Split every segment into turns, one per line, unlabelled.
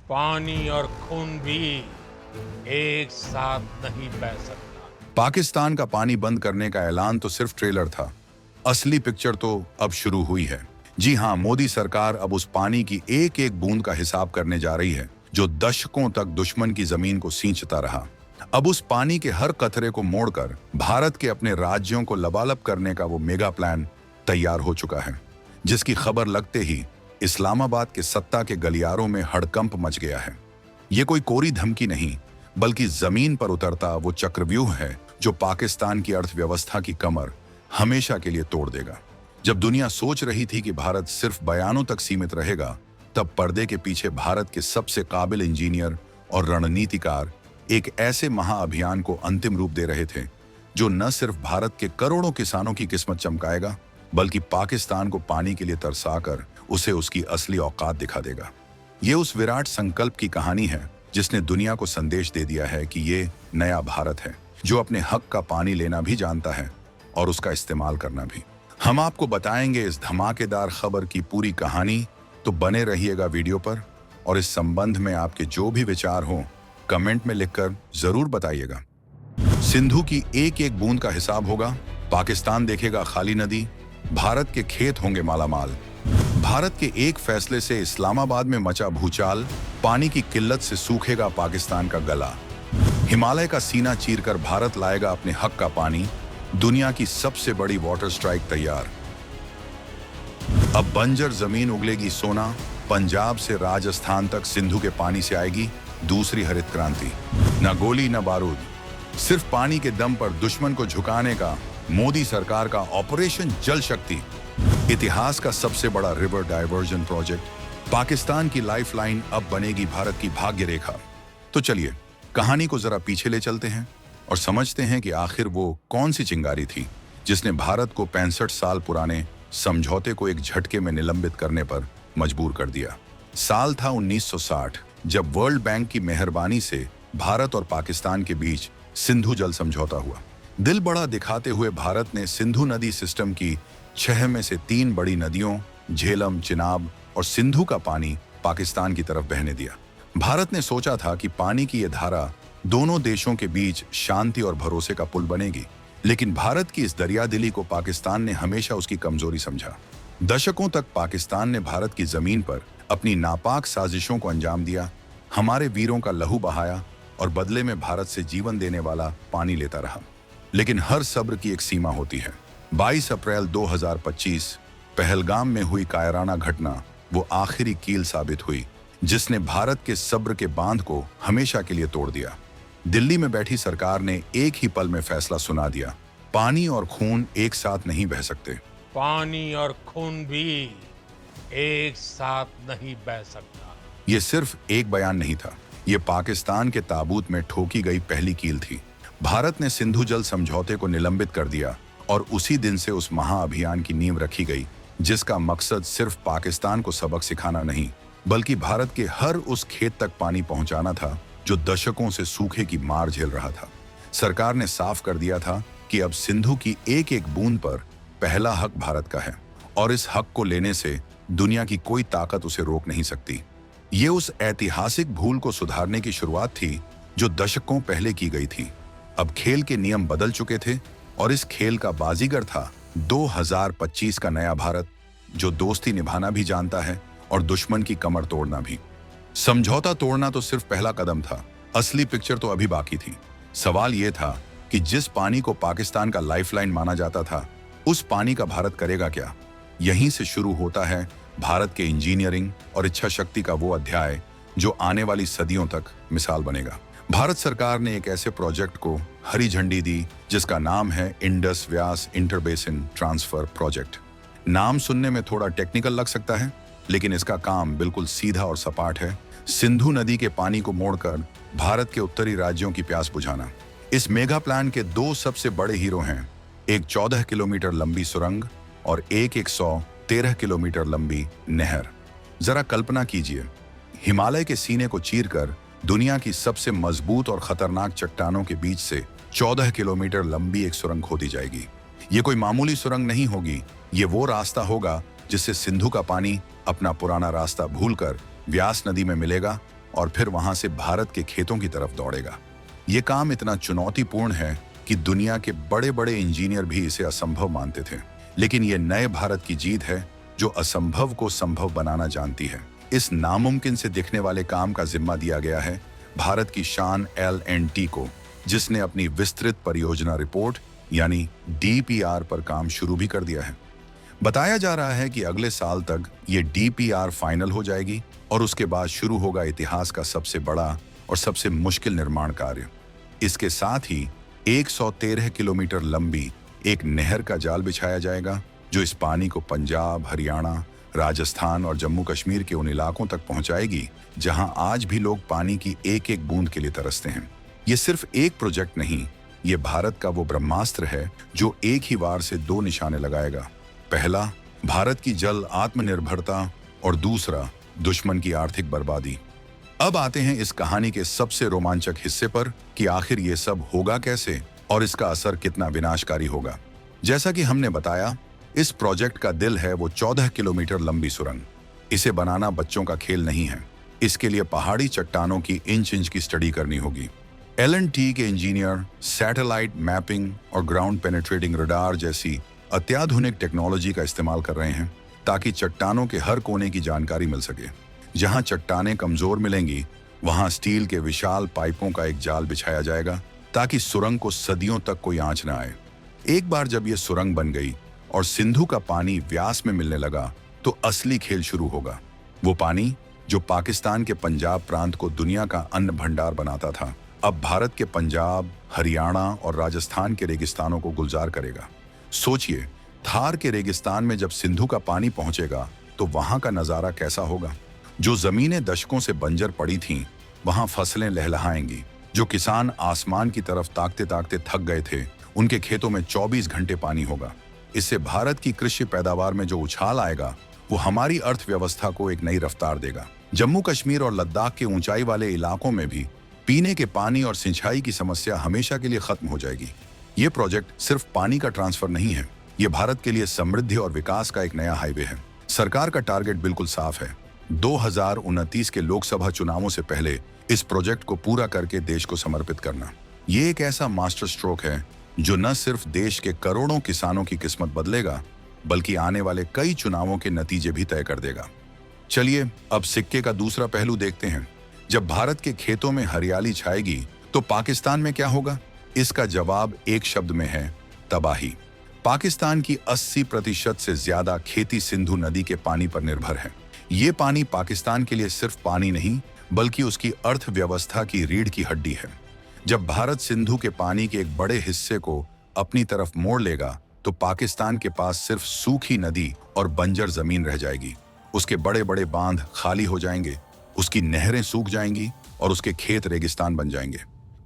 पानी और खून भी एक साथ नहीं बह सकता।
पाकिस्तान का पानी बंद करने का ऐलान तो सिर्फ ट्रेलर था। असली पिक्चर तो अब शुरू हुई है। जी हाँ, मोदी सरकार अब उस पानी की एक एक बूंद का हिसाब करने जा रही है जो दशकों तक दुश्मन की जमीन को सींचता रहा। अब उस पानी के हर कतरे को मोड़कर भारत के अपने राज्यों को लबालब करने का वो मेगा प्लान तैयार हो चुका है, जिसकी खबर लगते ही इस्लामाबाद के सत्ता के गलियारों में हड़कंप मच गया है। ये कोई कोरी धमकी नहीं, बल्कि जमीन पर उतरता वो चक्रव्यूह है जो पाकिस्तान की अर्थव्यवस्था की कमर हमेशा के लिए तोड़ देगा। जब दुनिया सोच रही थी कि भारत सिर्फ बयानों तक सीमित रहेगा, तब पर्दे के पीछे भारत के सबसे काबिल इंजीनियर और रणनीतिकार एक ऐसे महाअभियान को अंतिम रूप दे रहे थे जो न सिर्फ भारत के करोड़ों किसानों की किस्मत चमकाएगा, बल्कि पाकिस्तान को पानी के लिए तरसाकर उसे उसकी असली औकात दिखा देगा। ये उस विराट संकल्प की कहानी है जिसने दुनिया को संदेश दे दिया है कि ये नया भारत है जो अपने हक का पानी लेना भी जानता है और उसका इस्तेमाल करना भी। हम आपको बताएंगे इस धमाकेदार खबर की पूरी कहानी, तो बने रहिएगा वीडियो पर। और इस संबंध में आपके जो भी विचार हों कमेंट में लिखकर जरूर बताइएगा। सिंधु की एक एक बूंद का हिसाब होगा, पाकिस्तान देखेगा खाली नदी, भारत के खेत होंगे मालामाल। भारत के एक फैसले से इस्लामाबाद में मचा भूचाल, पानी की किल्लत से सूखेगा पाकिस्तान का गला। हिमालय का सीना चीरकर भारत लाएगा अपने हक का पानी, दुनिया की सबसे बड़ी वाटर स्ट्राइक तैयार। अब बंजर जमीन उगलेगी सोना, पंजाब से राजस्थान तक सिंधु के पानी से आएगी दूसरी हरित क्रांति। न गोली न बारूद, सिर्फ पानी के दम पर दुश्मन को झुकाने का मोदी सरकार का ऑपरेशन जल शक्ति। इतिहास का सबसे बड़ा रिवर डाइवर्जन प्रोजेक्ट। पाकिस्तान की लाइफलाइन अब बनेगी भारत की भाग्य रेखा। तो चलिए कहानी को जरा पीछे ले चलते हैं और समझते हैं कि आखिर वो कौन सी चिंगारी थी जिसने भारत को 65 साल पुराने समझौते को एक झटके में निलंबित करने पर मजबूर कर दिया। साल था 1960, जब वर्ल्ड बैंक की मेहरबानी से भारत और पाकिस्तान के बीच सिंधु जल समझौता हुआ। दिल बड़ा दिखाते हुए भारत ने सिंधु नदी सिस्टम की 6 में से 3 बड़ी नदियों झेलम, चिनाब और सिंधु का पानी पाकिस्तान की तरफ बहने दिया। भारत ने सोचा था कि पानी की यह धारा दोनों देशों के बीच शांति और भरोसे का पुल बनेगी, लेकिन भारत की इस दरियादिली को पाकिस्तान ने हमेशा उसकी कमजोरी समझा। दशकों तक पाकिस्तान ने भारत की जमीन पर अपनी नापाक साजिशों को अंजाम दिया, हमारे वीरों का लहू बहाया और बदले में भारत से जीवन देने वाला पानी लेता रहा। लेकिन हर सब्र की एक सीमा होती है। 22 अप्रैल 2025 पहलगाम में हुई कायराना घटना वो आखिरी कील साबित हुई जिसने भारत के सब्र के बांध को हमेशा के लिए तोड़ दिया। दिल्ली में बैठी सरकार ने एक ही पल में फैसला सुना दिया, पानी और खून एक साथ नहीं बह सकते।
पानी और खून भी एक साथ नहीं बह सकता।
ये सिर्फ एक बयान नहीं था, ये पाकिस्तान के ताबूत में ठोकी गई पहली कील थी। भारत ने सिंधु जल समझौते को निलंबित कर दिया और उसी दिन से उस महाअभियान की नींव रखी गई जिसका मकसद सिर्फ पाकिस्तान को सबक सिखाना नहीं, बल्कि भारत के हर उस खेत तक पानी पहुंचाना था जो दशकों से सूखे की मार झेल रहा था। सरकार ने साफ कर दिया था कि अब सिंधु की एक एक बूंद पर पहला हक भारत का है और इस हक को लेने से दुनिया की कोई ताकत उसे रोक नहीं सकती। ये उस ऐतिहासिक भूल को सुधारने की शुरुआत थी जो दशकों पहले की गई थी। अब खेल के नियम बदल चुके थे और इस खेल का बाजीगर था 2025 का नया भारत जो दोस्ती निभाना भी जानता है और दुश्मन की कमर तोड़ना भी। समझौता तोड़ना तो सिर्फ पहला कदम था, असली पिक्चर तो अभी बाकी थी। सवाल यह था कि जिस पानी को पाकिस्तान का लाइफलाइन माना जाता था, उस पानी का भारत करेगा क्या? यहीं से शुरू होता है भारत के इंजीनियरिंग और इच्छा शक्ति का वो अध्याय जो आने वाली सदियों तक मिसाल बनेगा। भारत सरकार ने एक ऐसे प्रोजेक्ट को हरी झंडी दी जिसका नाम है इंडस व्यास इंटरबेसिन ट्रांसफर प्रोजेक्ट। नाम सुनने में थोड़ा टेक्निकल लग सकता है, लेकिन इसका काम बिल्कुल सीधा और सपाट है। सिंधु नदी के पानी को मोड़कर भारत के उत्तरी राज्यों की प्यास बुझाना। इस मेगा प्लान के 2 सबसे बड़े हीरो हैं, एक 14 किलोमीटर लंबी सुरंग और एक 113 किलोमीटर लंबी नहर। जरा कल्पना कीजिए, हिमालय के सीने को चीरकर दुनिया की सबसे मजबूत और खतरनाक चट्टानों के बीच से 14 किलोमीटर लंबी एक सुरंग खोदी जाएगी। ये कोई मामूली सुरंग नहीं होगी, ये वो रास्ता होगा जिससे सिंधु का पानी अपना पुराना रास्ता भूलकर व्यास नदी में मिलेगा और फिर वहां से भारत के खेतों की तरफ दौड़ेगा। ये काम इतना चुनौतीपूर्ण है कि दुनिया के बड़े बड़े इंजीनियर भी इसे असंभव मानते थे, लेकिन ये नए भारत की जीत है जो असंभव को संभव बनाना जानती है। इस नामुमकिन से दिखने वाले काम का जिम्मा दिया गया है भारत की शान L&T को, जिसने अपनी विस्तृत परियोजना रिपोर्ट यानी DPR पर काम शुरू भी कर दिया है। बताया जा रहा है कि अगले साल तक ये DPR फाइनल हो जाएगी और उसके बाद शुरू होगा इतिहास का सबसे बड़ा और सबसे मुश्किल निर्माण कार्य। इसके साथ ही 113 किलोमीटर लंबी एक नहर का जाल बिछाया जाएगा जो इस पानी को पंजाब, हरियाणा, राजस्थान और जम्मू कश्मीर के उन इलाकों तक पहुंचाएगी जहां आज भी लोग पानी की एक एक बूंद के लिए तरसते हैं। ये सिर्फ एक प्रोजेक्ट नहीं, ये भारत का वो ब्रह्मास्त्र है जो एक ही वार से दो निशाने लगाएगा। पहला, भारत की जल आत्मनिर्भरता और दूसरा, दुश्मन की आर्थिक बर्बादी। अब आते हैं इस कहानी के सबसे रोमांचक हिस्से पर कि आखिर ये सब होगा कैसे और इसका असर कितना विनाशकारी होगा। जैसा कि हमने बताया, इस प्रोजेक्ट का दिल है वो 14 किलोमीटर लंबी सुरंग। इसे बनाना बच्चों का खेल नहीं है। इसके लिए पहाड़ी चट्टानों की इंच इंच की स्टडी करनी होगी। L&T के इंजीनियर सैटेलाइट मैपिंग और ग्राउंड पेनिट्रेटिंग रडार जैसी अत्याधुनिक टेक्नोलॉजी का इस्तेमाल कर रहे हैं ताकि चट्टानों के हर कोने की जानकारी मिल सके। जहां चट्टानें कमजोर मिलेंगी वहां स्टील के विशाल पाइपों का एक जाल बिछाया जाएगा ताकि सुरंग को सदियों तक कोई आंच न आए। एक बार जब यह सुरंग बन गई और सिंधु का पानी व्यास में मिलने लगा तो असली खेल शुरू होगा। वो पानी जो पाकिस्तान के पंजाब प्रांत को दुनिया का अन्न भंडार बनाता था, अब भारत के पंजाब, हरियाणा और राजस्थान के रेगिस्तानों को गुलजार करेगा। सोचिए, थार के रेगिस्तान में जब सिंधु का पानी पहुंचेगा तो वहां का नजारा कैसा होगा। जो जमीनें दशकों से बंजर पड़ी थीं, वहां फसलें लहलहाएंगी। जो किसान आसमान की तरफ ताकते ताकते थक गए थे, उनके खेतों में 24 घंटे पानी होगा। इससे भारत की कृषि पैदावार में जो उछाल आएगा वो हमारी अर्थव्यवस्था को एक नई रफ्तार देगा। जम्मू कश्मीर और लद्दाख के ऊंचाई वाले इलाकों में भी पीने के पानी और सिंचाई की समस्या हमेशा के लिए खत्म हो जाएगी। ये प्रोजेक्ट सिर्फ पानी का ट्रांसफर नहीं है, ये भारत के लिए समृद्धि और विकास का एक नया हाईवे है। सरकार का टारगेट बिल्कुल साफ है, 2029 के लोकसभा चुनावों से पहले इस प्रोजेक्ट को पूरा करके देश को समर्पित करना। ये एक ऐसा मास्टर स्ट्रोक है जो न सिर्फ देश के करोड़ों किसानों की किस्मत बदलेगा, बल्कि आने वाले कई चुनावों के नतीजे भी तय कर देगा। चलिए अब सिक्के का दूसरा पहलू देखते हैं। जब भारत के खेतों में हरियाली छाएगी तो पाकिस्तान में क्या होगा? इसका जवाब एक शब्द में है, तबाही। पाकिस्तान की 80% से ज्यादा खेती सिंधु नदी के पानी पर निर्भर है। ये पानी पाकिस्तान के लिए सिर्फ पानी नहीं, बल्कि उसकी अर्थव्यवस्था की रीढ़ की हड्डी है। जब भारत सिंधु के पानी के एक बड़े हिस्से को अपनी तरफ मोड़ लेगा तो पाकिस्तान के पास सिर्फ सूखी नदी और बंजर जमीन रह जाएगी। उसके बड़े बड़े बांध खाली हो जाएंगे, उसकी नहरें सूख जाएंगी और उसके खेत रेगिस्तान बन जाएंगे।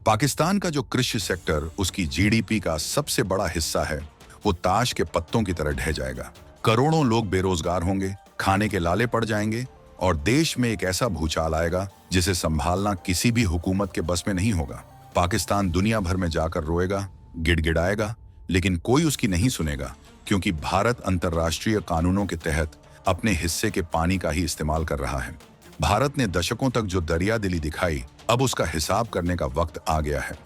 पाकिस्तान का जो कृषि सेक्टर उसकी GDP का सबसे बड़ा हिस्सा है, वो ताश के पत्तों की तरह ढह जाएगा। करोड़ों लोग बेरोजगार होंगे, खाने के लाले पड़ जाएंगे और देश में एक ऐसा भूचाल आएगा जिसे संभालना किसी भी हुकूमत के बस में नहीं होगा। पाकिस्तान दुनिया भर में जाकर रोएगा, गिड़गिड़ाएगा, लेकिन कोई उसकी नहीं सुनेगा, क्योंकि भारत अंतर्राष्ट्रीय कानूनों के तहत अपने हिस्से के पानी का ही इस्तेमाल कर रहा है। भारत ने दशकों तक जो दरिया दिली दिखाई, अब उसका हिसाब करने का वक्त आ गया है।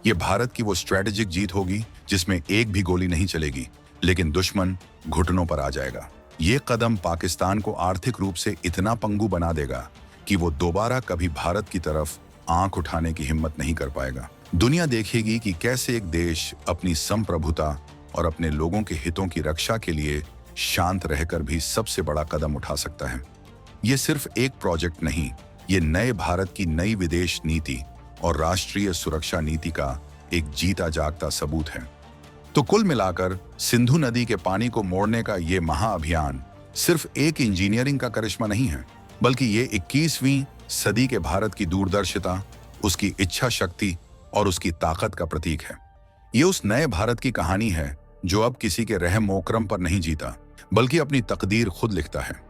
ये भारत की वो स्ट्रेटेजिक जीत होगी जिसमें एक भी गोली नहीं चलेगी, लेकिन दुश्मन घुटनों पर आ जाएगा। ये कदम पाकिस्तान को आर्थिक रूप से इतना पंगु बना देगा कि वो दोबारा कभी भारत की तरफ आंख उठाने की हिम्मत नहीं कर पाएगा। दुनिया देखेगी कि कैसे एक देश अपनी संप्रभुता और अपने लोगों के हितों की रक्षा के लिए शांत रहकर भी सबसे बड़ा कदम उठा सकता है। ये सिर्फ एक प्रोजेक्ट नहीं, ये नए भारत की नई विदेश नीति और राष्ट्रीय सुरक्षा नीति का एक जीता जागता सबूत है। तो कुल मिलाकर सिंधु नदी के पानी को मोड़ने का ये महाअभियान सिर्फ एक इंजीनियरिंग का करिश्मा नहीं है, बल्कि ये 21वीं सदी के भारत की दूरदर्शिता, उसकी इच्छा शक्ति और उसकी ताकत का प्रतीक है। ये उस नए भारत की कहानी है जो अब किसी के रहम मोकरम पर नहीं जीता, बल्कि अपनी तकदीर खुद लिखता है।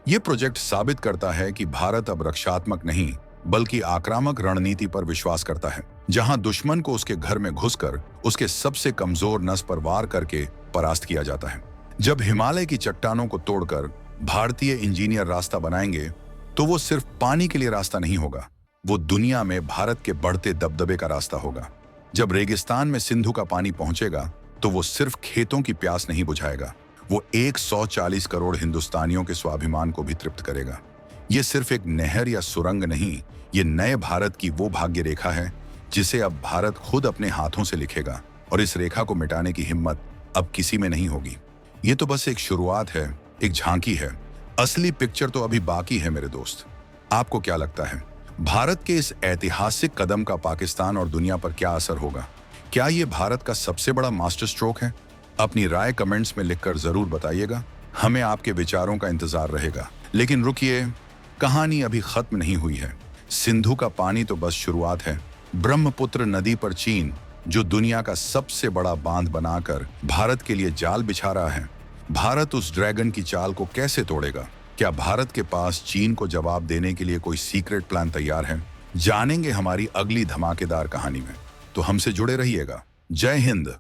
ये प्रोजेक्ट साबित करता है कि भारत अब रक्षात्मक नहीं, बल्कि आक्रामक रणनीति पर विश्वास करता है, जहां दुश्मन को उसके घर में घुसकर उसके सबसे कमजोर नस पर वार करके परास्त किया जाता है। जब हिमालय की चट्टानों को तोड़कर भारतीय इंजीनियर रास्ता बनाएंगे, तो वो सिर्फ पानी के लिए रास्ता नहीं होगा, वो दुनिया में भारत के बढ़ते दबदबे का रास्ता होगा। जब रेगिस्तान में सिंधु का पानी पहुंचेगा तो वो सिर्फ खेतों की प्यास नहीं बुझाएगा, वो 140 करोड़ हिंदुस्तानियों के स्वाभिमान को भी तृप्त करेगा। ये सिर्फ एक नहर या सुरंग नहीं, ये नए भारत की वो भाग्य रेखा है जिसे अब भारत खुद अपने हाथों से लिखेगा, और इस रेखा को मिटाने की हिम्मत अब किसी में नहीं होगी। ये तो बस एक शुरुआत है, एक झांकी है। असली पिक्चर तो अभी बाकी है मेरे दोस्त। आपको क्या लगता है, भारत के इस ऐतिहासिक कदम का पाकिस्तान और दुनिया पर क्या असर होगा? क्या ये भारत का सबसे बड़ा मास्टर स्ट्रोक है? अपनी राय कमेंट्स में लिखकर जरूर बताइएगा। हमें आपके विचारों का इंतजार रहेगा। लेकिन रुकिए, कहानी अभी खत्म नहीं हुई है। सिंधु का पानी तो बस शुरुआत है। ब्रह्मपुत्र नदी पर चीन, जो दुनिया का सबसे बड़ा बांध बनाकर भारत के लिए जाल बिछा रहा है, भारत उस ड्रैगन की चाल को कैसे तोड़ेगा? क्या भारत के पास चीन को जवाब देने के लिए कोई सीक्रेट प्लान तैयार है? जानेंगे हमारी अगली धमाकेदार कहानी में। तो हमसे जुड़े रहिएगा। जय हिंद।